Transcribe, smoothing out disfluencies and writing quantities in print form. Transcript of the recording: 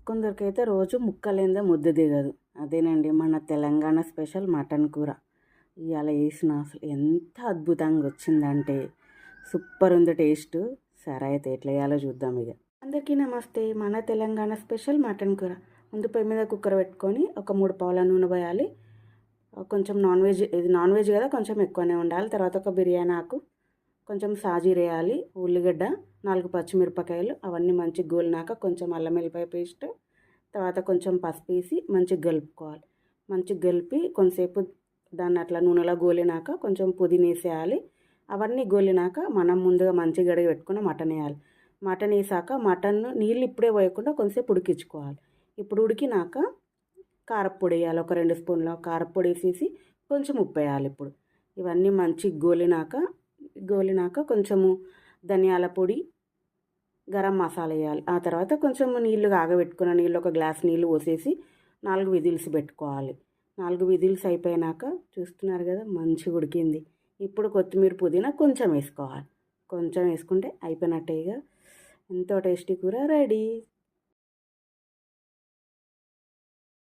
కొందరికైతే రోజు ముక్కలేనిదే ముద్ద దిగదు. అదేనండి మన తెలంగాణ స్పెషల్ మటన్ కూర. ఇవాళ వేసిన అసలు ఎంత అద్భుతంగా వచ్చిందంటే సూపర్ ఉంది టేస్ట్. సరే అయితే ఎట్లా వేయాలో చూద్దాం ఇక. అందరికీ నమస్తే. మన తెలంగాణ స్పెషల్ మటన్ కూర. ముందు పొయ్యి మీద కుక్కర్ పెట్టుకొని ఒక 3 పావుల నూనె పోయాలి. కొంచెం నాన్ వెజ్ కదా, కొంచెం ఎక్కువనే ఉండాలి. తర్వాత ఒక బిర్యానీ ఆకు, కొంచెం సాజీర వేయాలి, ఉల్లిగడ్డ, 4 పచ్చిమిరపకాయలు, అవన్నీ మంచిగా గోలినాక కొంచెం అల్లం వెల్లిపాయ పేస్ట్, తర్వాత కొంచెం పసుపు వేసి మంచిగా కలుపుకోవాలి. మంచిగా కలిపి కొంతసేపు దాన్ని అట్లా నూనెలో గోలినాక కొంచెం పుదీనా వేసేయాలి. అవన్నీ గోలినాక మనం ముందుగా మంచిగా కడిగి పెట్టుకున్న మటన్ వేయాలి. మటన్ వేసాక మటన్ నీళ్ళు ఇప్పుడే పోయకుండా కొంతసేపు ఉడికించుకోవాలి. ఇప్పుడు ఉడికినాక కారప్పొడి వేయాలి. ఒక 2 స్పూన్ల కారప్పొడి వేసేసి కొంచెం ఉప్పు వేయాలి. ఇప్పుడు ఇవన్నీ మంచిగా గోలినాక కొంచెము ధనియాల పొడి, గరం మసాలా వేయాలి. ఆ తర్వాత కొంచెం నీళ్ళు కాగబెట్టుకున్న నీళ్ళు, ఒక గ్లాస్ నీళ్ళు పోసేసి 4 విజిల్స్ పెట్టుకోవాలి. 4 విజిల్స్ అయిపోయినాక చూస్తున్నారు కదా మంచిగా ఉడికింది. ఇప్పుడు కొత్తిమీర పుదీనా కొంచెం వేసుకోవాలి. కొంచెం వేసుకుంటే అయిపోయినట్టే. ఇక ఎంతో టేస్టీ కూర రెడీ.